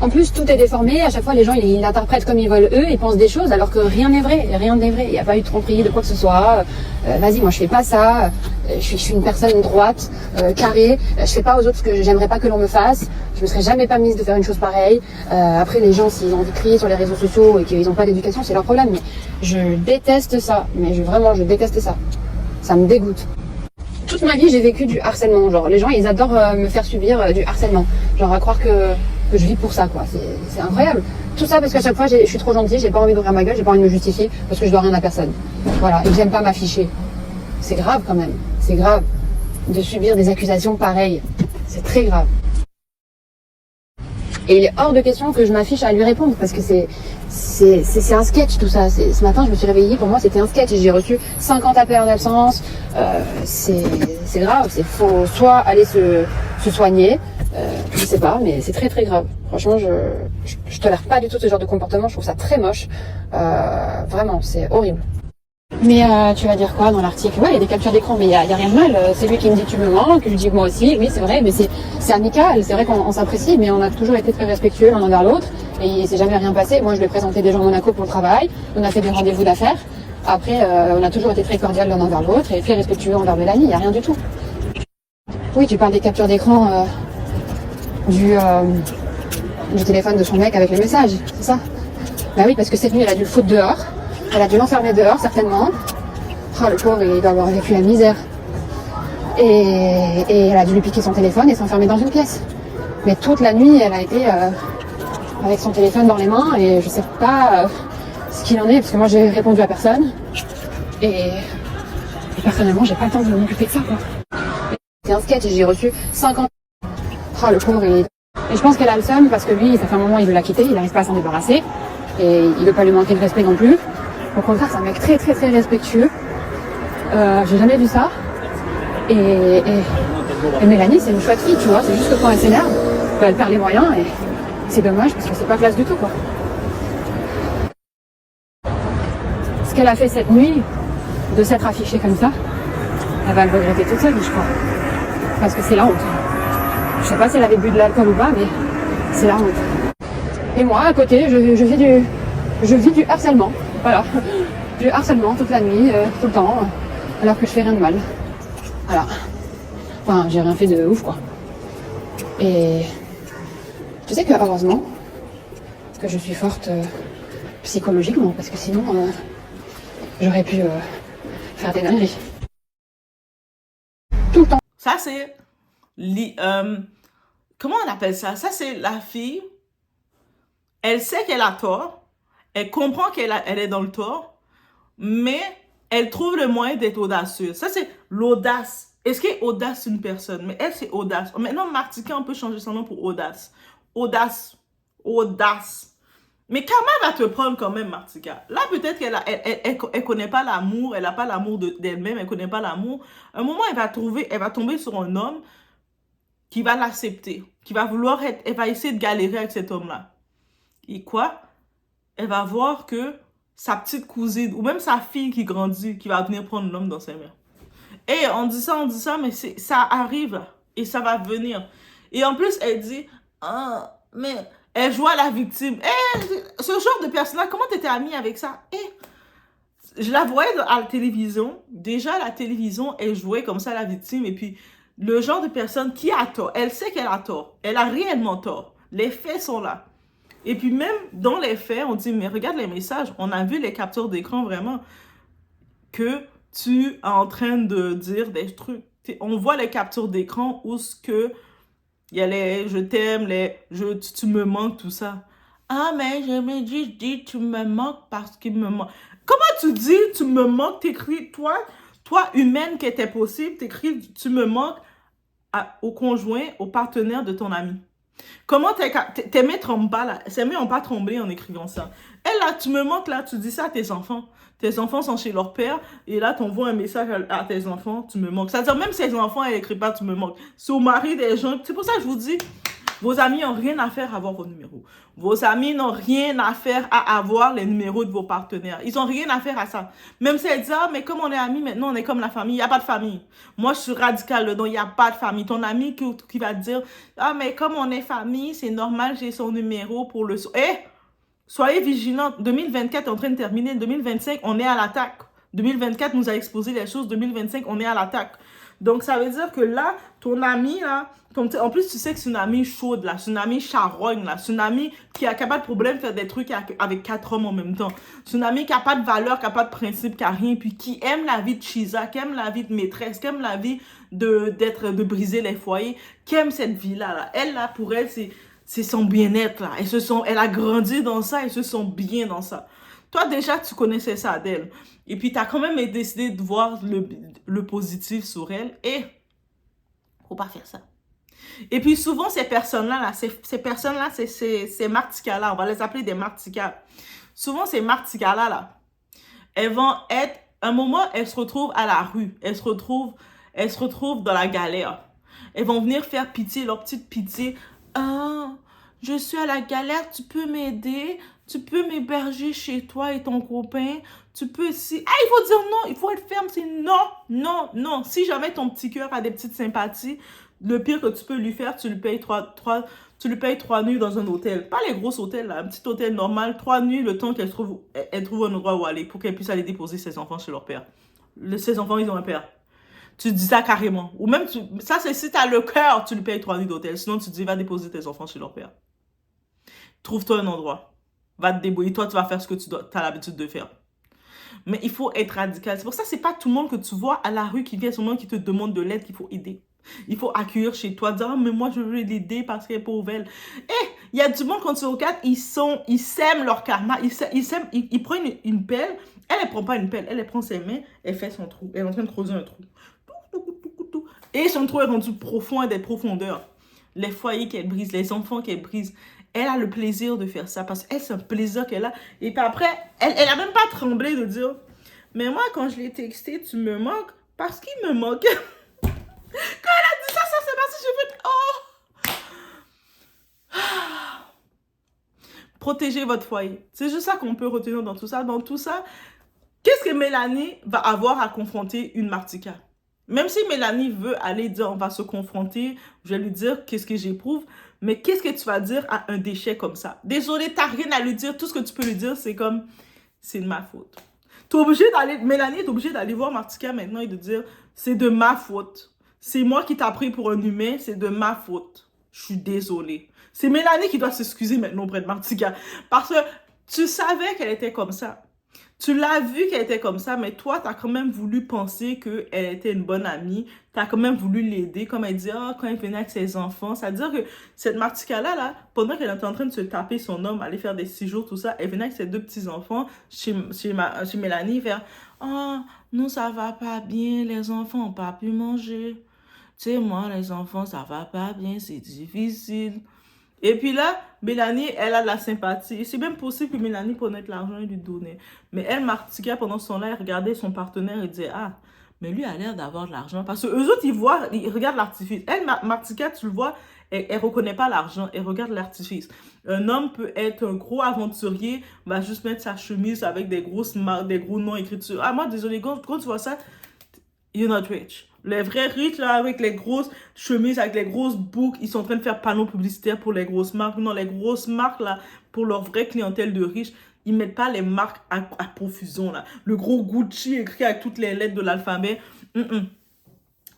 En plus, tout est déformé. À chaque fois, les gens, ils l'interprètent comme ils veulent eux. Ils pensent des choses alors que rien n'est vrai. Rien n'est vrai. Il n'y a pas eu de tromperie de quoi que ce soit. Vas-y, moi, je fais pas ça. Je suis une personne droite, carrée. Je fais pas aux autres ce que j'aimerais pas que l'on me fasse. Je me serais jamais pas mise de faire une chose pareille. Après, les gens, s'ils ont envie de crier sur les réseaux sociaux et qu'ils n'ont pas d'éducation, c'est leur problème. Mais je déteste ça. Mais vraiment, je déteste ça. Ça me dégoûte. Toute ma vie, j'ai vécu du harcèlement. Genre, les gens, ils adorent me faire subir du harcèlement. Genre, à croire que je vis pour ça, quoi. C'est incroyable. Tout ça parce qu'à chaque fois, je suis trop gentille, j'ai pas envie d'ouvrir ma gueule, j'ai pas envie de me justifier parce que je dois rien à personne. Voilà. Et que j'aime pas m'afficher. C'est grave quand même. C'est grave de subir des accusations pareilles. C'est très grave. Et il est hors de question que je m'affiche à lui répondre parce que c'est un sketch tout ça. Ce matin, je me suis réveillée, pour moi c'était un sketch et j'ai reçu 50 appels en absence. C'est grave, c'est faut soit aller se soigner, je sais pas, mais c'est très très grave. Franchement, je tolère pas du tout ce genre de comportement, je trouve ça très moche. Vraiment, c'est horrible. Mais tu vas dire quoi dans l'article? Ouais, il y a des captures d'écran, mais il y a rien de mal. C'est lui qui me dit tu me mens, que je dis moi aussi. Oui, c'est vrai, mais c'est amical. C'est vrai qu'on s'apprécie, mais on a toujours été très respectueux l'un envers l'autre. Et il s'est jamais rien passé. Moi, je lui ai présenté des gens à Monaco pour le travail. On a fait des rendez-vous d'affaires. Après, on a toujours été très cordial l'un envers l'autre et très respectueux envers Mélanie. Il y a rien du tout. Oui, tu parles des captures d'écran du téléphone de son mec avec les messages, c'est ça? Bah oui, parce que cette nuit, elle a dû le foutre dehors. Elle a dû l'enfermer dehors, certainement. Oh, le pauvre, il doit avoir vécu la misère. Et elle a dû lui piquer son téléphone et s'enfermer dans une pièce. Mais toute la nuit, elle a été avec son téléphone dans les mains et je sais pas ce qu'il en est, parce que moi, j'ai répondu à personne. Et personnellement, j'ai pas le temps de m'occuper de ça, quoi. C'est un sketch et j'ai reçu 50... Oh, le pauvre, et je pense qu'elle a le seum parce que lui, ça fait un moment, il veut la quitter, il n'arrive pas à s'en débarrasser. Et il veut pas lui manquer de respect non plus. Au contraire, c'est un mec très très très respectueux. J'ai jamais vu ça. Et Mélanie, c'est une chouette fille, tu vois. C'est juste que quand elle s'énerve, elle perd les moyens et c'est dommage parce que c'est pas classe du tout, quoi. Ce qu'elle a fait cette nuit, de s'être affichée comme ça, elle va le regretter toute sa vie, je crois. Parce que c'est la honte. Je sais pas si elle avait bu de l'alcool ou pas, mais c'est la honte. Et moi, à côté, je vis du harcèlement. Voilà. Du harcèlement toute la nuit, tout le temps, alors que je fais rien de mal. Voilà. Enfin, j'ai rien fait de ouf, quoi. Et tu sais que, heureusement, que je suis forte psychologiquement, parce que sinon, j'aurais pu faire des dingueries. Tout le temps. ça c'est... comment on appelle ça? Ça c'est la fille, elle sait qu'elle a tort, elle comprend elle est dans le tort, mais elle trouve le moyen d'être audacieuse. Ça, c'est l'audace. Est-ce qu'elle est audace une personne? Mais elle, c'est audace. Maintenant, Martika, on peut changer son nom pour audace. Audace. Audace. Mais comment va te prendre quand même, Martika? Là, peut-être qu'elle connaît pas l'amour, elle n'a pas l'amour d'elle-même, elle connaît pas l'amour. À un moment, elle va tomber sur un homme qui va l'accepter, qui va vouloir elle va essayer de galérer avec cet homme-là. Et quoi? elle va voir que sa petite cousine, ou même sa fille qui grandit, qui va venir prendre l'homme dans ses mains. Et on dit ça, mais ça arrive, là, et ça va venir. Et en plus, elle dit, ah, mais elle joue à la victime. Ce genre de personnage, comment t'étais amie avec ça? Je la voyais à la télévision. Déjà, à la télévision, elle jouait comme ça à la victime. Et puis, le genre de personne qui a tort, elle sait qu'elle a tort. Elle a réellement tort. Les faits sont là. Et puis, même dans les faits, on dit, mais regarde les messages. On a vu les captures d'écran vraiment que tu es en train de dire des trucs. On voit les captures d'écran où ce que il y a les je t'aime, tu me manques, tout ça. Ah, mais je me dis, je dis, tu me manques parce qu'il me manque. Comment tu dis, tu me manques, t'écris, toi humaine qui était possible, t'écris, tu me manques au conjoint, au partenaire de ton ami. Comment tes mains tremblent pas, là? Ses mains n'ont pas tremblé en écrivant ça. Et là, tu me manques, là, tu dis ça à tes enfants. Tes enfants sont chez leur père, et là, tu envoies un message à tes enfants, tu me manques. C'est-à-dire, même ses enfants, elle n'écrit pas, tu me manques. C'est au mari des gens. C'est pour ça que je vous dis, vos amis n'ont rien à faire à avoir vos numéros. Vos amis n'ont rien à faire à avoir les numéros de vos partenaires. Ils n'ont rien à faire à ça. Même si elles disent, ah, mais comme on est amis, maintenant on est comme la famille. Il n'y a pas de famille. Moi, je suis radicale dedans. Il n'y a pas de famille. Ton ami qui va te dire, ah, mais comme on est famille, c'est normal, j'ai son numéro pour le... Soyez vigilants. 2024 est en train de terminer. 2025, on est à l'attaque. 2024 nous a exposé les choses. 2025, on est à l'attaque. Donc, ça veut dire que là, ton ami, là, en plus, tu sais que c'est une amie chaude, là. C'est une amie charogne, là. C'est une amie qui a pas de problème de faire des trucs avec 4 hommes en même temps. C'est une amie qui a pas de valeur, qui a pas de principe, qui a rien, puis qui aime la vie de Chisa, qui aime la vie de maîtresse, qui aime la vie de briser les foyers, qui aime cette vie-là, là. Elle, là, pour elle, c'est son bien-être, là. Elle a grandi dans ça, elle se sent bien dans ça. Toi, déjà, tu connaissais ça d'elle. Et puis, tu as quand même décidé de voir le positif sur elle. Et, faut pas faire ça. Et puis, souvent, ces personnes-là, ces marticas-là, on va les appeler des marticas. Souvent, ces marticas-là, elles vont être, un moment, elles se retrouvent à la rue. Elles se retrouvent dans la galère. Elles vont venir faire pitié, leur petite pitié. Ah, je suis à la galère, tu peux m'aider? Tu peux m'héberger chez toi et ton copain? Tu peux si... Ah, il faut dire non, il faut être ferme, c'est non, non, non. Si jamais ton petit cœur a des petites sympathies, le pire que tu peux lui faire, tu lui payes 3 nuits dans un hôtel. Pas les gros hôtels, là, un petit hôtel normal, 3 nuits, le temps qu'elle trouve un endroit où aller pour qu'elle puisse aller déposer ses enfants chez leur père. Ses enfants, ils ont un père. Tu dis ça carrément. Ou même, ça c'est si tu as le cœur, tu lui payes 3 nuits d'hôtel. Sinon, tu dis, va déposer tes enfants chez leur père. Trouve-toi un endroit. Va te débrouiller. Toi, tu vas faire ce que tu as l'habitude de faire. Mais il faut être radical. C'est pour ça que c'est pas tout le monde que tu vois à la rue qui vient, tout le monde qui te demande de l'aide qu'il faut aider. Il faut accueillir chez toi, dire, ah, mais moi, je veux l'aider parce qu'elle est pauvre. Il y a du monde, quand tu regardes, ils sèment leur karma. Ils prennent une pelle. Elle prend pas une pelle. Elle prend ses mains, elle fait son trou. Elle est en train de creuser un trou. Et son trou est rendu profond à des profondeurs. Les foyers qu'elle brise, les enfants qu'elle brise. Elle a le plaisir de faire ça parce qu'elle, c'est un plaisir qu'elle a. Et puis après, elle a même pas tremblé de dire, mais moi, quand je l'ai texté, tu me manques parce qu'il me manque. Quand elle a dit ça s'est passé, j'ai fait, oh! Protégez votre foyer. C'est juste ça qu'on peut retenir dans tout ça. Dans tout ça, qu'est-ce que Mélanie va avoir à confronter une Martika? Même si Mélanie veut aller dire, on va se confronter, je vais lui dire qu'est-ce que j'éprouve, mais qu'est-ce que tu vas dire à un déchet comme ça? Désolé, t'as rien à lui dire. Tout ce que tu peux lui dire, c'est comme, c'est de ma faute. Mélanie est obligée d'aller voir Martika maintenant et de dire, c'est de ma faute. C'est moi qui t'ai pris pour un humain, c'est de ma faute. Je suis désolée. C'est Mélanie qui doit s'excuser maintenant auprès de Martika. Parce que tu savais qu'elle était comme ça. Tu l'as vu qu'elle était comme ça, mais toi, tu as quand même voulu penser qu'elle était une bonne amie. Tu as quand même voulu l'aider, comme elle dit, oh, quand elle venait avec ses enfants. C'est-à-dire que cette Martika-là, là, pendant qu'elle était en train de se taper son homme, aller faire des séjours, tout ça, elle venait avec ses 2 petits-enfants chez Mélanie, faire « Oh, nous, ça va pas bien, les enfants n'ont pas pu manger. Tu sais, moi, les enfants, ça va pas bien, c'est difficile. » Et puis là, Mélanie, elle a de la sympathie. Et c'est même possible que Mélanie prenait de l'argent et lui donnait. Mais elle, Martika, pendant ce temps-là, elle regardait son partenaire et disait, ah, Mais lui a l'air d'avoir de l'argent. Parce que eux autres, ils regardent l'artifice. Elle, Martika, tu le vois, elle reconnaît pas l'argent. Elle regarde l'artifice. Un homme peut être un gros aventurier, va juste mettre sa chemise avec des grosses marques, des gros noms écrits dessus. Ah, moi, désolé, quand tu vois ça, you're not rich. Les vrais riches, là, avec les grosses chemises, avec les grosses boucles, ils sont en train de faire panneaux publicitaires pour les grosses marques. Non, les grosses marques, là, pour leur vraie clientèle de riches, ils mettent pas les marques à profusion, là. Le gros Gucci écrit avec toutes les lettres de l'alphabet.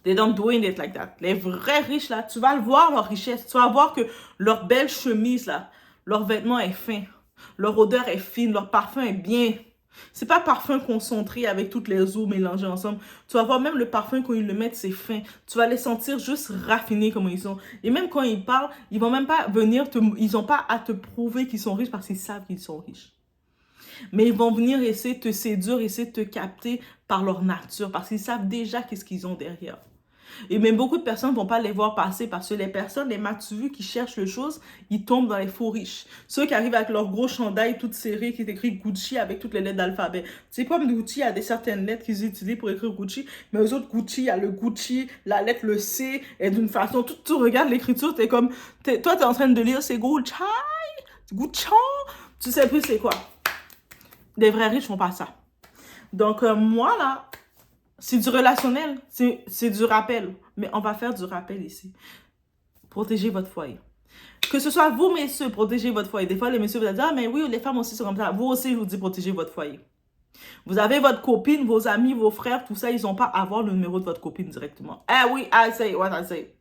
They don't doing it like that. Les vrais riches, là, tu vas le voir, leur richesse. Tu vas voir que leur belle chemise, là, leur vêtement est fin. Leur odeur est fine. Leur parfum est bien. C'est pas parfum concentré avec toutes les eaux mélangées ensemble. Tu vas voir même le parfum quand ils le mettent, c'est fin. Tu vas les sentir juste raffinés comme ils sont. Et même quand ils parlent, ils vont même pas venir ils ont pas à te prouver qu'ils sont riches parce qu'ils savent qu'ils sont riches. Mais ils vont venir essayer de te séduire, essayer de te capter par leur nature parce qu'ils savent déjà qu'est-ce qu'ils ont derrière. Et même beaucoup de personnes ne vont pas les voir passer parce que les personnes, les matu qui cherchent les choses, ils tombent dans les faux riches. Ceux qui arrivent avec leur gros chandail tout serré qui est écrit Gucci avec toutes les lettres d'alphabet. C'est comme Gucci a des certaines lettres qu'ils utilisent pour écrire Gucci, mais aux autres Gucci, il y a le Gucci, la lettre, le C, et d'une façon, tu regardes l'écriture, toi, t'es en train de lire, c'est Gucci, Gucci, tu sais plus c'est quoi. Des vrais riches font pas ça. Donc, moi, là, c'est du relationnel, c'est du rappel. Mais on va faire du rappel ici. Protégez votre foyer. Que ce soit vous, messieurs, protégez votre foyer. Des fois, les messieurs vous disent, ah, mais oui, les femmes aussi sont comme ça. Vous aussi, je vous dis, protégez votre foyer. Vous avez votre copine, vos amis, vos frères, tout ça, ils n'ont pas à avoir le numéro de votre copine directement. Ah oui, I say what I say.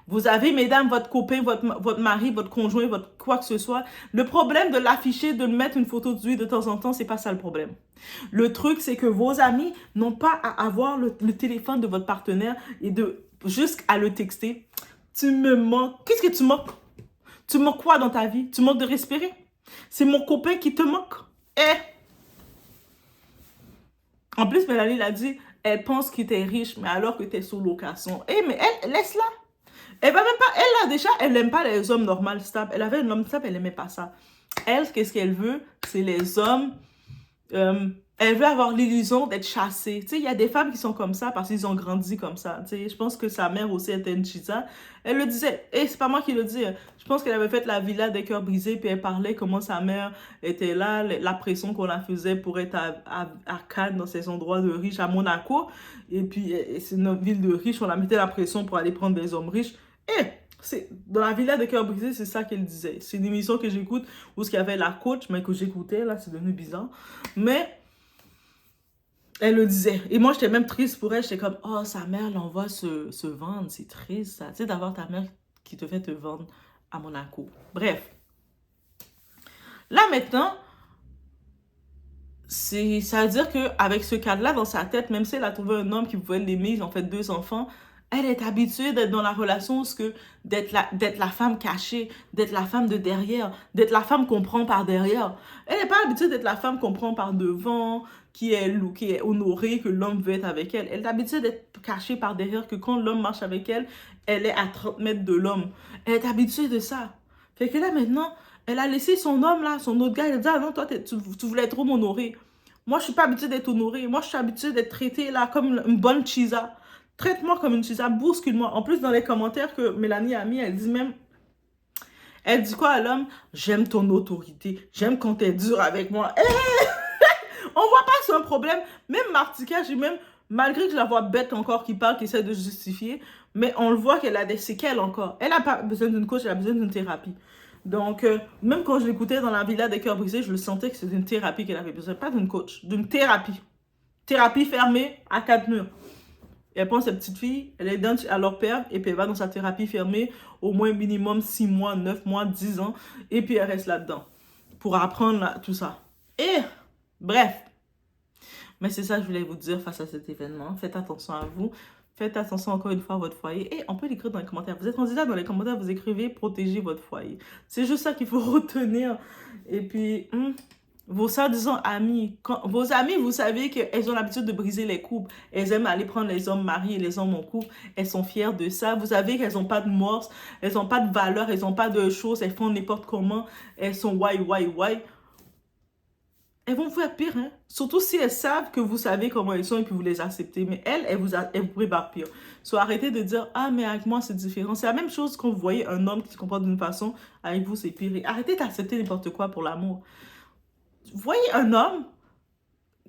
Vous avez, mesdames, votre copain, votre mari, votre conjoint, votre quoi que ce soit. Le problème de l'afficher, de mettre une photo de lui de temps en temps, c'est pas ça le problème. Le truc, c'est que vos amis n'ont pas à avoir le téléphone de votre partenaire et juste à le texter. Tu me manques. Qu'est-ce que tu manques? Tu manques quoi dans ta vie? Tu manques de respirer? C'est mon copain qui te manque. En plus, Mélanie l'a dit, elle pense que tu es riche, mais alors que tu es sous location. Mais elle, laisse-la. Elle va même pas, elle là déjà, elle n'aime pas les hommes normaux, stables. Elle avait un homme stable, elle n'aimait pas ça. Elle, qu'est-ce qu'elle veut? C'est les hommes. Elle veut avoir l'illusion d'être chassée. Tu sais, il y a des femmes qui sont comme ça parce qu'ils ont grandi comme ça. Tu sais, je pense que sa mère aussi était une chisa. Elle le disait, et c'est pas moi qui le dis. Je pense qu'elle avait fait la villa des cœurs brisés, puis elle parlait comment sa mère était là, la pression qu'on la faisait pour être à Cannes, dans ces endroits de riches, à Monaco. Et puis, c'est une ville de riches, on la mettait la pression pour aller prendre des hommes riches. Dans la villa de cœur brisé, c'est ça qu'elle disait. C'est une émission que j'écoute où il y avait la coach, mais que j'écoutais, là, c'est devenu bizarre. Mais elle le disait. Et moi, j'étais même triste pour elle. J'étais comme, oh, sa mère l'envoie se vendre. C'est triste, ça. Tu sais, d'avoir ta mère qui te fait te vendre à Monaco. Bref. Là, maintenant, ça veut dire qu'avec ce cadre-là dans sa tête, même si elle a trouvé un homme qui pouvait l'aimer, ils ont fait 2 enfants, elle est habituée d'être dans la relation d'être la femme cachée, d'être la femme de derrière, d'être la femme qu'on prend par derrière. Elle n'est pas habituée d'être la femme qu'on prend par devant, qui est honorée, que l'homme veut être avec elle. Elle est habituée d'être cachée par derrière, que quand l'homme marche avec elle, elle est à 30 mètres de l'homme. Elle est habituée de ça. Fait que là, maintenant, elle a laissé son homme, là, son autre gars, elle a dit, ah non, toi, tu voulais trop m'honorer. Moi, je suis pas habituée d'être honorée. Moi, je suis habituée d'être traitée, là, comme une bonne chisa. Traite-moi comme une chisa, bouscule-moi. En plus, dans les commentaires que Mélanie a mis, elle dit quoi à l'homme? J'aime ton autorité. J'aime quand t'es dur avec moi. On voit pas que c'est un problème. Même Martika, malgré que je la vois bête encore, qui parle, qui essaie de justifier, mais on le voit qu'elle a des séquelles encore. Elle n'a pas besoin d'une coach, elle a besoin d'une thérapie. Donc, même quand je l'écoutais dans la villa des cœurs brisés, je le sentais que c'était une thérapie qu'elle avait besoin. Pas d'une coach, d'une thérapie. Thérapie fermée à 4 murs. Et elle prend cette petite fille, elle est dans à leur père, et puis elle va dans sa thérapie fermée, au moins minimum 6 mois, 9 mois, 10 ans, et puis elle reste là-dedans pour apprendre tout ça. Bref. Mais c'est ça que je voulais vous dire face à cet événement. Faites attention à vous. Faites attention encore une fois à votre foyer. Et on peut l'écrire dans les commentaires. Vous êtes candidat dans les commentaires, vous écrivez « Protégez votre foyer ». C'est juste ça qu'il faut retenir. Et puis, vos soi-disant amis. Vos amis, vous savez qu'elles ont l'habitude de briser les couples. Elles aiment aller prendre les hommes mariés et les hommes en couple. Elles sont fières de ça. Vous savez qu'elles n'ont pas de morse. Elles n'ont pas de valeur. Elles n'ont pas de choses. Elles font n'importe comment. Elles sont why. elles vont vous faire pire, hein. Surtout si elles savent que vous savez comment elles sont et puis vous les acceptez. Mais elles vous préparent pire. So, arrêtez de dire, ah, mais avec moi, c'est différent. C'est la même chose quand vous voyez un homme qui se comporte d'une façon, avec vous, c'est pire. Et arrêtez d'accepter n'importe quoi pour l'amour. Vous voyez un homme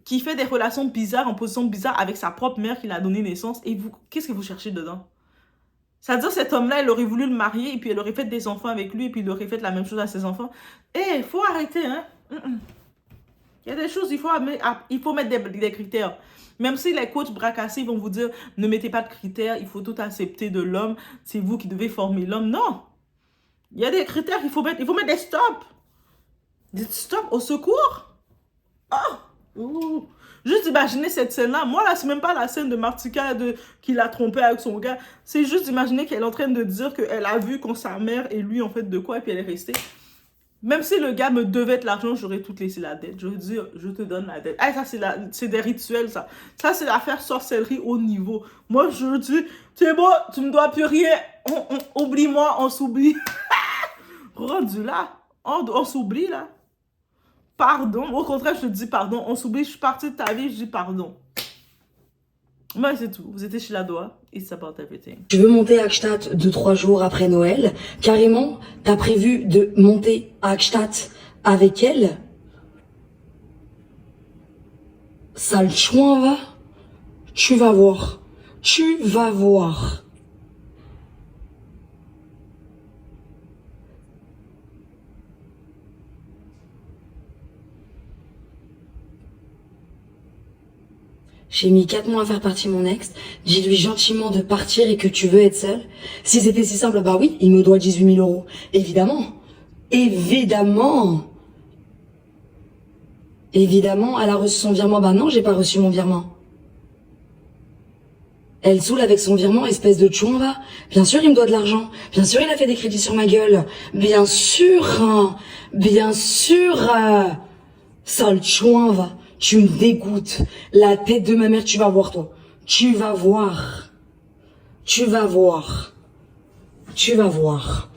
qui fait des relations bizarres, en position bizarre avec sa propre mère qui l'a donné naissance, et vous, qu'est-ce que vous cherchez dedans? C'est-à-dire, cet homme-là, il aurait voulu le marier, et puis elle aurait fait des enfants avec lui, et puis il aurait fait la même chose à ses enfants. Eh, faut arrêter, hein? Il y a des choses, il faut mettre des critères. Même si les coachs bracassés vont vous dire, ne mettez pas de critères, il faut tout accepter de l'homme, c'est vous qui devez former l'homme. Non! Il y a des critères qu'il faut mettre des stops. Des stops au secours? Oh! Ouh. Juste imaginer cette scène-là. Moi, là, c'est même pas la scène de Martika qui l'a trompé avec son gars. C'est juste imaginer qu'elle est en train de dire qu'elle a vu quand sa mère et lui ont fait de quoi et puis elle est restée. Même si le gars me devait de l'argent, j'aurais tout laissé la dette. Je veux dire, je te donne la dette. Ah, ça, c'est des rituels, ça. Ça, c'est l'affaire sorcellerie au niveau. Moi, je dis, c'est bon, tu me dois plus rien. Oublie-moi, on s'oublie. Rendu là, on s'oublie, là. Pardon. Au contraire, je te dis pardon. On s'oublie, je suis partie de ta vie, je dis pardon. Moi, c'est tout. Vous étiez chez la Doha. It's about everything. Tu veux monter à Gstaad 2-3 jours après Noël. Carrément, t'as prévu de monter à Gstaad avec elle. Sale chouin, va. Tu vas voir. Tu vas voir. J'ai mis 4 mois à faire partir mon ex. Dis-lui gentiment de partir et que tu veux être seule. Si c'était si simple, bah oui, il me doit 18 000 euros. Évidemment. Évidemment. Évidemment, elle a reçu son virement. Bah non, j'ai pas reçu mon virement. Elle saoule avec son virement, espèce de chouin, va. Bien sûr, il me doit de l'argent. Bien sûr, il a fait des crédits sur ma gueule. Bien sûr. Hein. Bien sûr. Sale chouin, va. Tu me dégoûtes. La tête de ma mère, tu vas voir, toi. Tu vas voir. Tu vas voir. Tu vas voir.